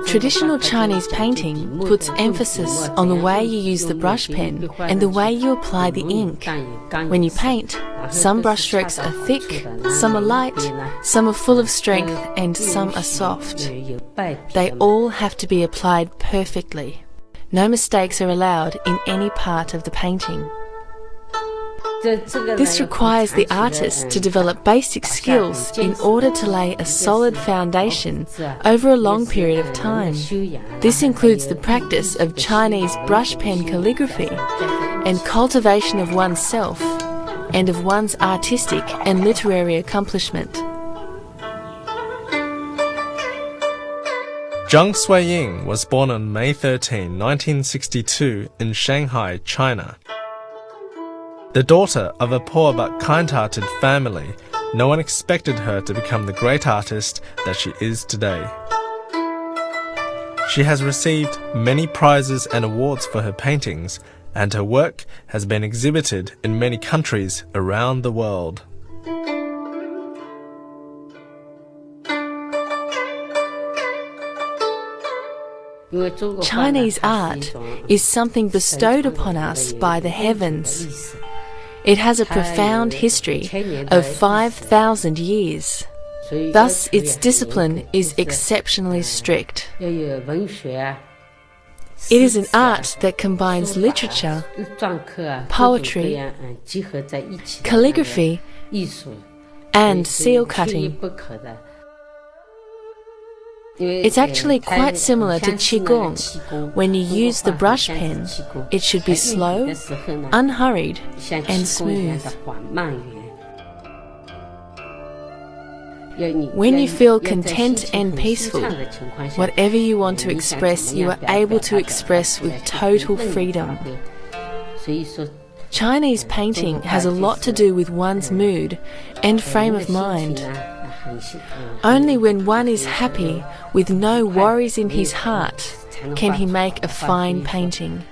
Traditional Chinese painting puts emphasis on the way you use the brush pen and the way you apply the ink. When you paint, some brushstrokes are thick, some are light, some are full of strength, and some are soft. They all have to be applied perfectly. No mistakes are allowed in any part of the painting. This requires the artist to develop basic skills in order to lay a solid foundation over a long period of time. This includes the practice of Chinese brush pen calligraphy and cultivation of oneself and of one's artistic and literary accomplishment. Zhang Cui Ying was born on May 13, 1962 in Shanghai, China. The daughter of a poor but kind-hearted family, no one expected her to become the great artist that she is today. She has received many prizes and awards for her paintings, and her work has been exhibited in many countries around the world. Chinese art is something bestowed upon us by the heavens. It has a profound history of 5,000 years. Thus, its discipline is exceptionally strict. It is an art that combines literature, poetry, calligraphy, and seal cutting. It's actually quite similar to Qigong. When you use the brush pen, it should be slow, unhurried, and smooth. When you feel content and peaceful, whatever you want to express, you are able to express with total freedom. Chinese painting has a lot to do with one's mood and frame of mind. Only when one is happy, with no worries in his heart, can he make a fine painting.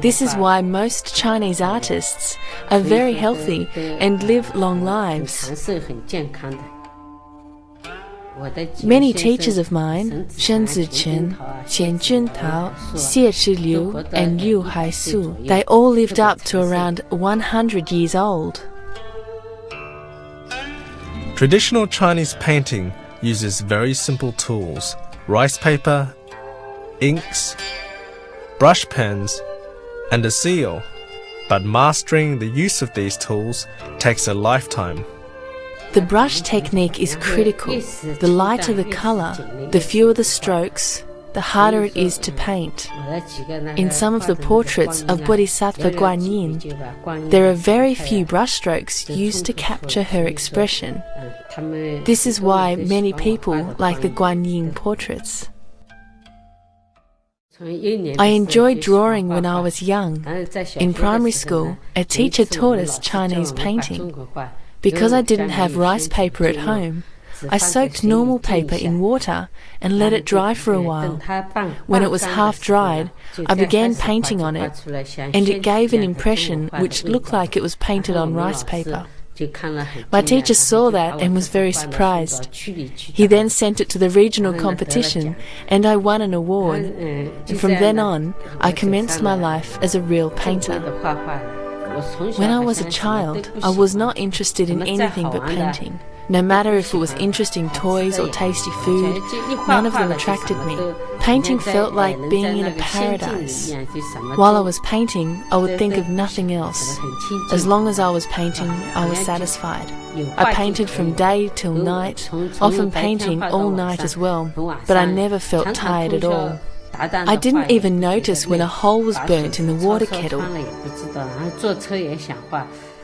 This is why most Chinese artists are very healthy and live long lives. Many teachers of mine, Shen Zichen, Qian Juntao, Xie Zhiliu, and Liu Haisu, they all lived up to around 100 years old. Traditional Chinese painting uses very simple tools: rice paper, inks, brush pens, and a seal. But mastering the use of these tools takes a lifetime. The brush technique is critical. The lighter the colour, the fewer the strokes, the harder it is to paint. In some of the portraits of Bodhisattva Guanyin, there are very few brushstrokes used to capture her expression. This is why many people like the Guanyin portraits. I enjoyed drawing when I was young. In primary school, a teacher taught us Chinese painting. Because I didn't have rice paper at home, I soaked normal paper in water and let it dry for a while. When it was half dried, I began painting on it, and it gave an impression which looked like it was painted on rice paper. My teacher saw that and was very surprised. He then sent it to the regional competition, and I won an award. And from then on, I commenced my life as a real painter. When I was a child, I was not interested in anything but painting. No matter if it was interesting toys or tasty food, none of them attracted me. Painting felt like being in a paradise. While I was painting, I would think of nothing else. As long as I was painting, I was satisfied. I painted from day till night, often painting all night as well, but I never felt tired at all. I didn't even notice when a hole was burnt in the water kettle.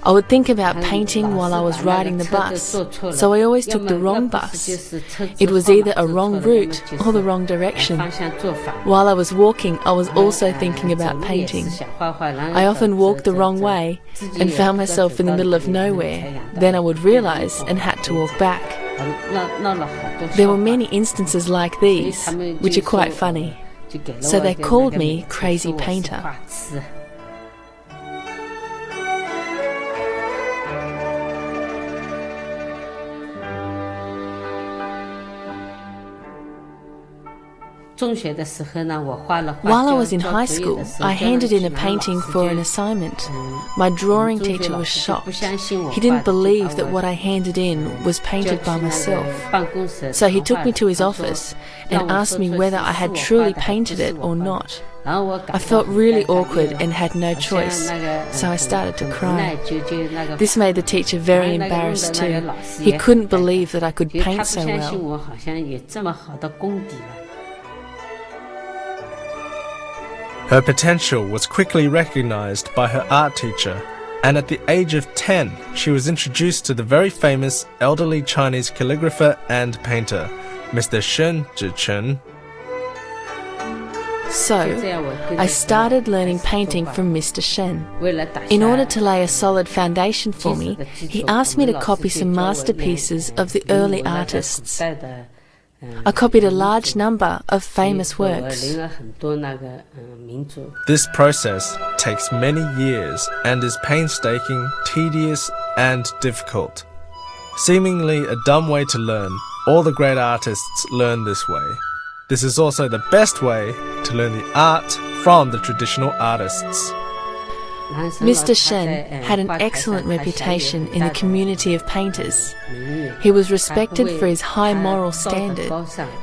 I would think about painting while I was riding the bus, so I always took the wrong bus. It was either a wrong route or the wrong direction. While I was walking, I was also thinking about painting. I often walked the wrong way and found myself in the middle of nowhere. Then I would realize and had to walk back. There were many instances like these, which are quite funny. So they called me Crazy Painter. While I was in high school, I handed in a painting for an assignment. My drawing teacher was shocked. He didn't believe that what I handed in was painted by myself. So he took me to his office and asked me whether I had truly painted it or not. I felt really awkward and had no choice, so I started to cry. This made the teacher very embarrassed too. He couldn't believe that I could paint so well. Her potential was quickly recognized by her art teacher, and at the age of 10, she was introduced to the very famous elderly Chinese calligrapher and painter, Mr. Shen Zhichen. So, I started learning painting from Mr. Shen. In order to lay a solid foundation for me, he asked me to copy some masterpieces of the early artists. I copied a large number of famous works. This process takes many years and is painstaking, tedious, and difficult. Seemingly a dumb way to learn, all the great artists learn this way. This is also the best way to learn the art from the traditional artists. Mr. Shen had an excellent reputation in the community of painters. He was respected for his high moral standard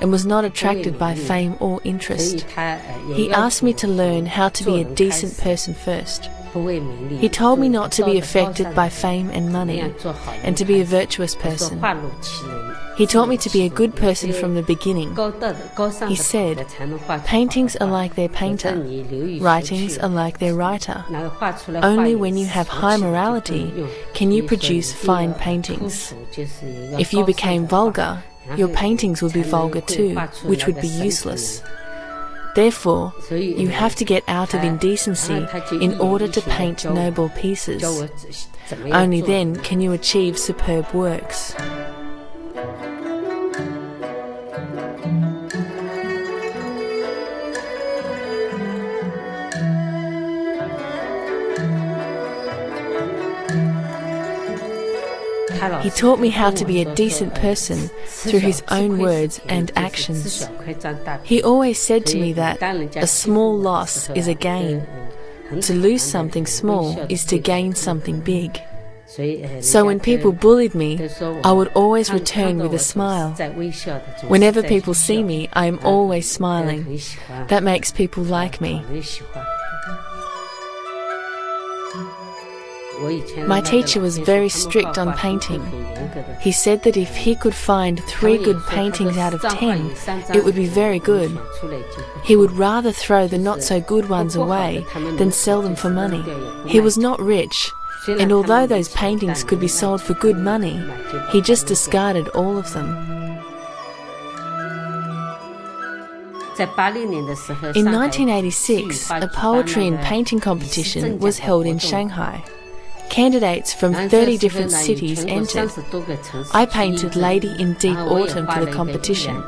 and was not attracted by fame or interest. He asked me to learn how to be a decent person first. He told me not to be affected by fame and money, and to be a virtuous person. He taught me to be a good person from the beginning. He said, paintings are like their painter, writings are like their writer. Only when you have high morality can you produce fine paintings. If you became vulgar, your paintings would be vulgar too, which would be useless. Therefore, you have to get out of indecency in order to paint noble pieces. Only then can you achieve superb works. He taught me how to be a decent person through his own words and actions. He always said to me that a small loss is a gain. To lose something small is to gain something big. So when people bullied me, I would always return with a smile. Whenever people see me, I am always smiling. That makes people like me. My teacher was very strict on painting. He said that if he could find 3 good paintings out of 10, it would be very good. He would rather throw the not-so-good ones away than sell them for money. He was not rich, and although those paintings could be sold for good money, he just discarded all of them. In 1986, a poetry and painting competition was held in Shanghai. Candidates from 30 different cities entered. I painted Lady in Deep Autumn for the competition.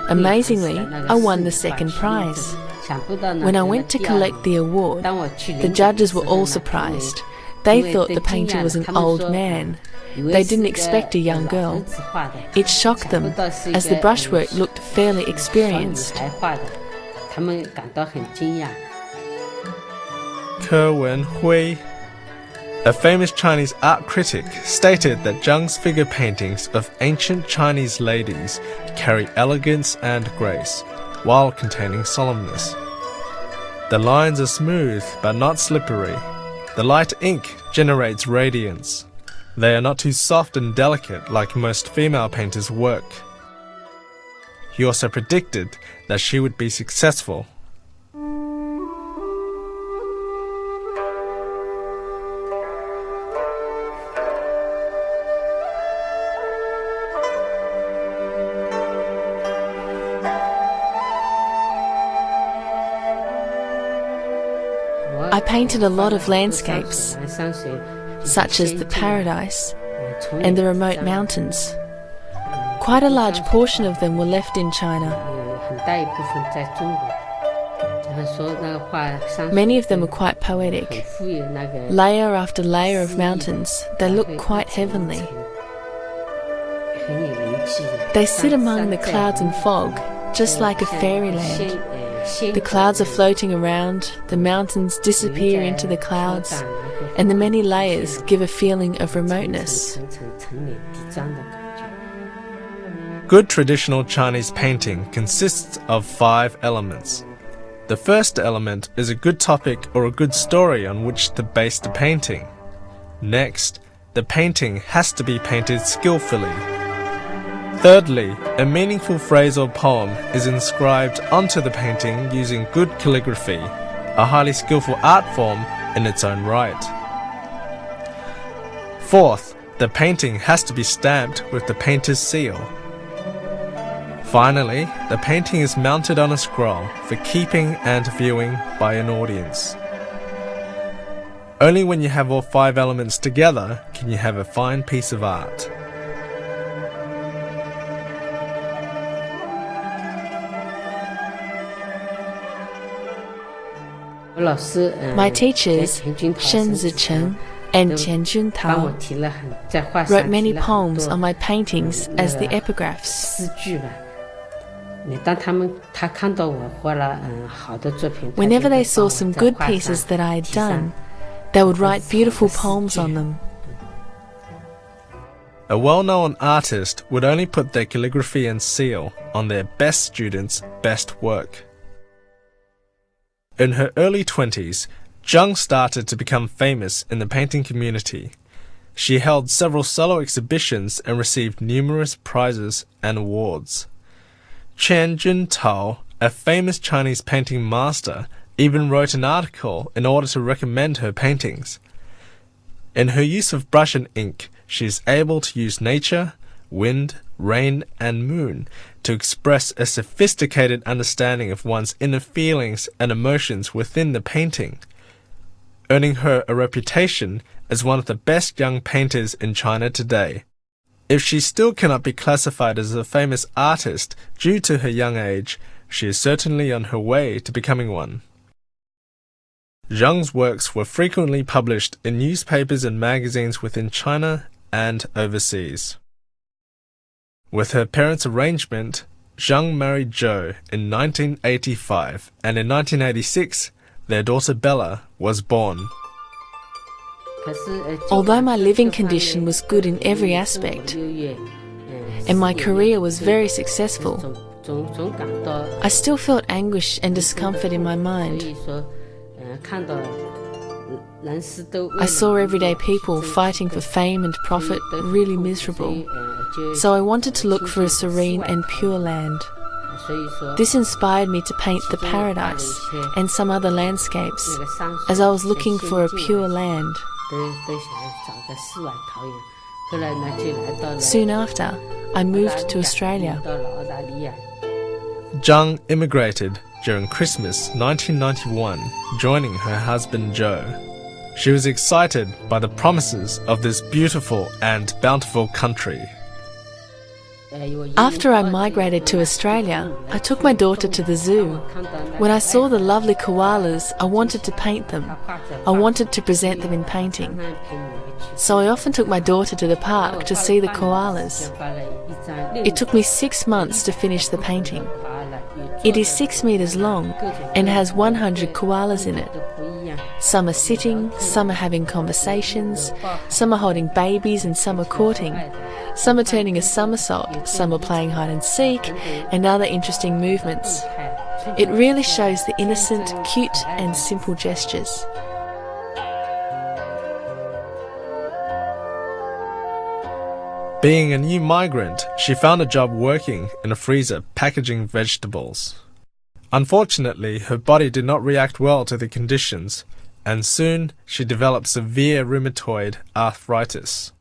Amazingly, I won the 2nd prize. When I went to collect the award, the judges were all surprised. They thought the painter was an old man. They didn't expect a young girl. It shocked them, as the brushwork looked fairly experienced. Ke Wen-hui, a famous Chinese art critic, stated that Zhang's figure paintings of ancient Chinese ladies carry elegance and grace, while containing solemnness. The lines are smooth but not slippery. The light ink generates radiance. They are not too soft and delicate like most female painters' work. He also predicted that she would be successful. I painted a lot of landscapes, such as the paradise and the remote mountains. Quite a large portion of them were left in China. Many of them are quite poetic. Layer after layer of mountains, they look quite heavenly. They sit among the clouds and fog, just like a fairyland. The clouds are floating around, the mountains disappear into the clouds, and the many layers give a feeling of remoteness. Good traditional Chinese painting consists of 5 elements. The first element is a good topic or a good story on which to base the painting. Next, the painting has to be painted skillfully. Thirdly, a meaningful phrase or poem is inscribed onto the painting using good calligraphy, a highly skillful art form in its own right. Fourth, the painting has to be stamped with the painter's seal. Finally, the painting is mounted on a scroll for keeping and viewing by an audience. Only when you have all 5 elements together can you have a fine piece of art. My teachers, Zatchena and Tao, wrote many poems on my paintings as the epigraphs. Whenever they saw some good pieces that I had done, they would write beautiful poems on them. A well-known artist would only put their calligraphy and seal on their best students' best work. In her early 20s, Zhang started to become famous in the painting community. She held several solo exhibitions and received numerous prizes and awards. Tao, a famous Chinese painting master, even wrote an article in order to recommend her paintings. In her use of brush and ink, she is able to use nature, wind, rain, and moon to express a sophisticated understanding of one's inner feelings and emotions within the painting, earning her a reputation as one of the best young painters in China today. If she still cannot be classified as a famous artist due to her young age, she is certainly on her way to becoming one. Zhang's works were frequently published in newspapers and magazines within China and overseas. With her parents' arrangement, Zhang married Zhou in 1985, and in 1986, their daughter Bella was born. Although my living condition was good in every aspect, and my career was very successful, I still felt anguish and discomfort in my mind. I saw everyday people fighting for fame and profit really miserable, so I wanted to look for a serene and pure land. This inspired me to paint the paradise and some other landscapes, as I was looking for a pure land. Soon after, I moved to Australia. Zhang immigrated during Christmas 1991, joining her husband Zhou. She was excited by the promises of this beautiful and bountiful country. After I migrated to Australia, I took my daughter to the zoo. When I saw the lovely koalas, I wanted to paint them. I wanted to present them in painting. So I often took my daughter to the park to see the koalas. It took me 6 months to finish the painting. It is 6 meters long and has 100 koalas in it. Some are sitting, some are having conversations, some are holding babies and some are courting. Some are turning a somersault, some are playing hide and seek, and other interesting movements. It really shows the innocent, cute and simple gestures. Being a new migrant, she found a job working in a freezer packaging vegetables. Unfortunately, her body did not react well to the conditions, and soon she developed severe rheumatoid arthritis.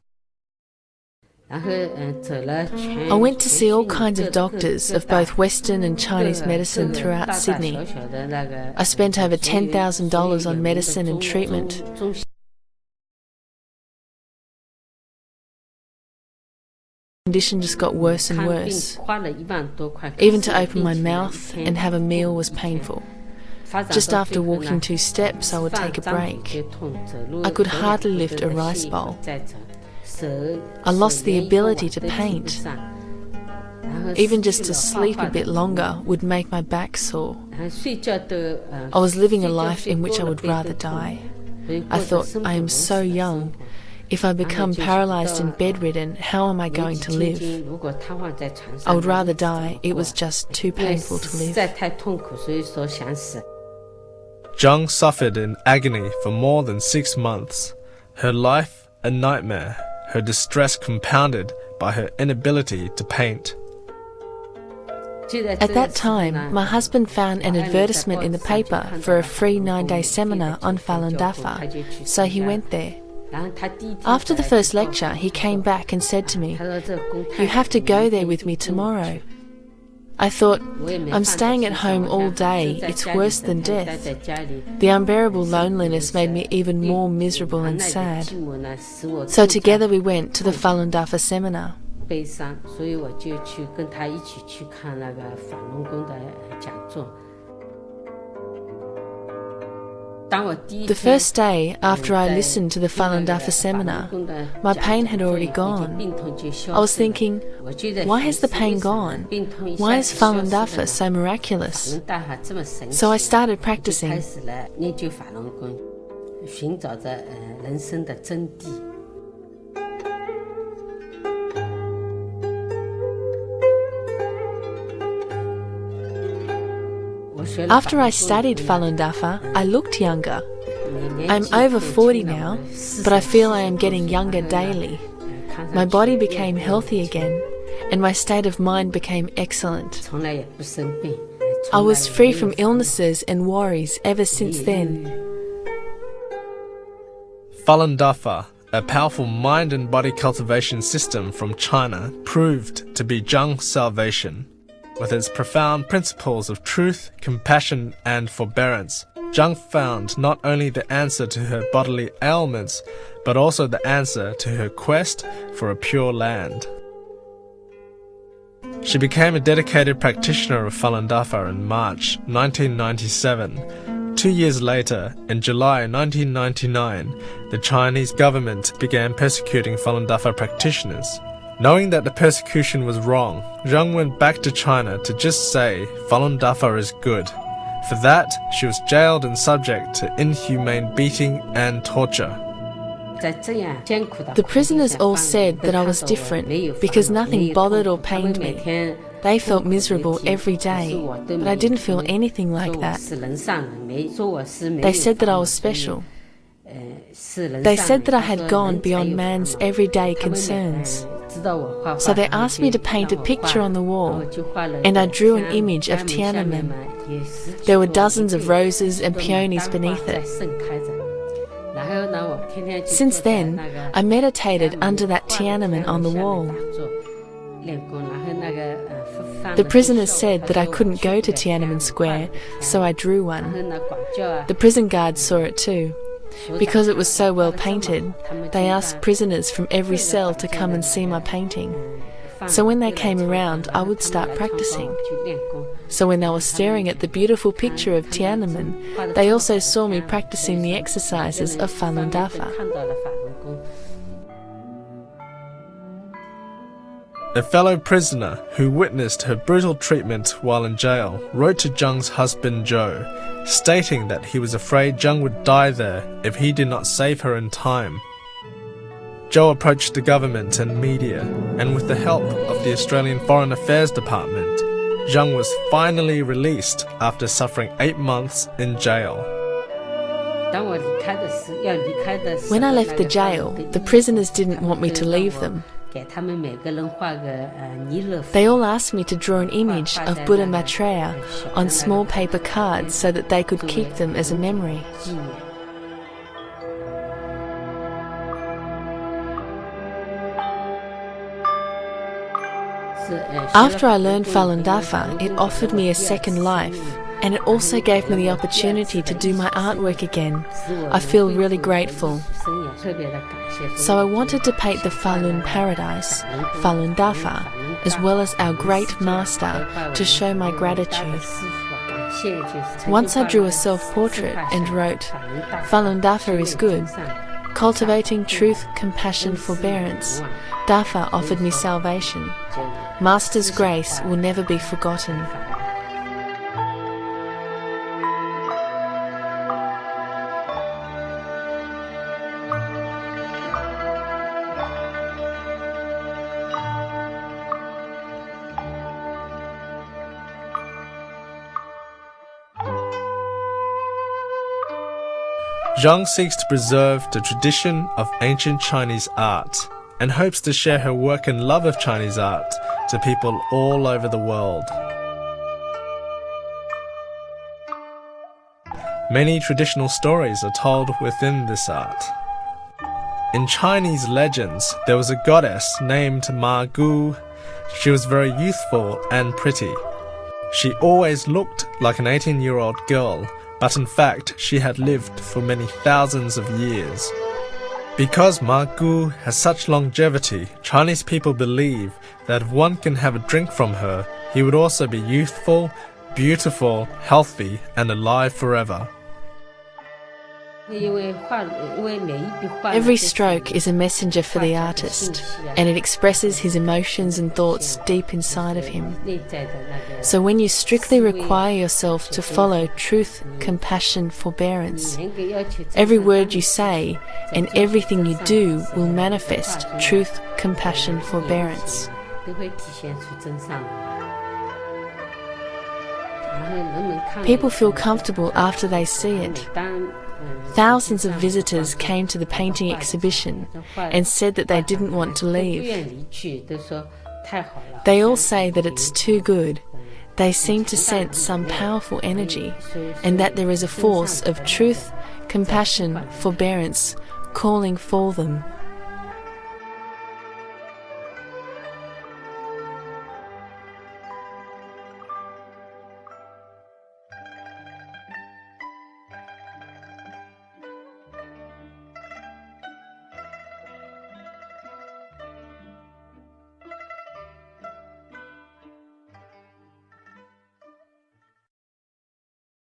I went to see all kinds of doctors of both Western and Chinese medicine throughout Sydney. I spent over $10,000 on medicine and treatment. The condition just got worse and worse. Even to open my mouth and have a meal was painful. Just after walking 2 steps, I would take a break. I could hardly lift a rice bowl. I lost the ability to paint. Even just to sleep a bit longer would make my back sore. I was living a life in which I would rather die. I thought, I am so young. If I become paralyzed and bedridden, how am I going to live? I would rather die. It was just too painful to live. Zhang suffered in agony for more than 6 months. Her life a nightmare, her distress compounded by her inability to paint. At that time, my husband found an advertisement in the paper for a free 9-day seminar on Falun Dafa, so he went there. After the first lecture, he came back and said to me, "You have to go there with me tomorrow." I thought, I'm staying at home all day, it's worse than death. The unbearable loneliness made me even more miserable and sad. So together we went to the Falun Dafa seminar. The first day after I listened to the Falun Dafa seminar, my pain had already gone. I was thinking, why has the pain gone? Why is Falun Dafa so miraculous? So I started practicing. After I studied Falun Dafa, I looked younger. I'm over 40 now, but I feel I am getting younger daily. My body became healthy again, and my state of mind became excellent. I was free from illnesses and worries ever since then. Falun Dafa, a powerful mind and body cultivation system from China, proved to be Zhang's salvation. With its profound principles of truth, compassion, and forbearance, Zhang found not only the answer to her bodily ailments, but also the answer to her quest for a pure land. She became a dedicated practitioner of Falun Dafa in March 1997. 2 years later, in July 1999, the Chinese government began persecuting Falun Dafa practitioners. Knowing that the persecution was wrong, Zhang went back to China to just say Falun Dafa is good. For that, she was jailed and subject to inhumane beating and torture. The prisoners all said that I was different because nothing bothered or pained me. They felt miserable every day, but I didn't feel anything like that. They said that I was special. They said that I had gone beyond man's everyday concerns. So they asked me to paint a picture on the wall, and I drew an image of Tiananmen. There were dozens of roses and peonies beneath it. Since then, I meditated under that Tiananmen on the wall. The prisoners said that I couldn't go to Tiananmen Square, so I drew one. The prison guards saw it too. Because it was so well painted, they asked prisoners from every cell to come and see my painting. So when they came around, I would start practicing. So when they were staring at the beautiful picture of Tiananmen, they also saw me practicing the exercises of Falun Dafa. A fellow prisoner who witnessed her brutal treatment while in jail wrote to Zhang's husband Zhou, stating that he was afraid Zhang would die there if he did not save her in time. Zhou approached the government and media, and with the help of the Australian Foreign Affairs Department, Zhang was finally released after suffering 8 months in jail. When I left the jail, the prisoners didn't want me to leave them. They all asked me to draw an image of Buddha Maitreya on small paper cards so that they could keep them as a memory. After I learned Falun Dafa, it offered me a second life, and it also gave me the opportunity to do my artwork again. I feel really grateful. So I wanted to paint the Falun Paradise, Falun Dafa, as well as our great master to show my gratitude. Once I drew a self-portrait and wrote, "Falun Dafa is good," cultivating truth, compassion, forbearance, Dafa offered me salvation. Master's grace will never be forgotten. Zhang seeks to preserve the tradition of ancient Chinese art and hopes to share her work and love of Chinese art to people all over the world. Many traditional stories are told within this art. In Chinese legends, there was a goddess named Ma Gu. She was very youthful and pretty. She always looked like an 18-year-old girl, but in fact she had lived for many thousands of years. Because Ma Gu has such longevity, Chinese people believe that if one can have a drink from her, he would also be youthful, beautiful, healthy, and alive forever. Every stroke is a messenger for the artist, and it expresses his emotions and thoughts deep inside of him. So when you strictly require yourself to follow truth, compassion, forbearance, every word you say and everything you do will manifest truth, compassion, forbearance. People feel comfortable after they see it. Thousands of visitors came to the painting exhibition and said that they didn't want to leave. They all say that it's too good. They seem to sense some powerful energy and that there is a force of truth, compassion, forbearance calling for them.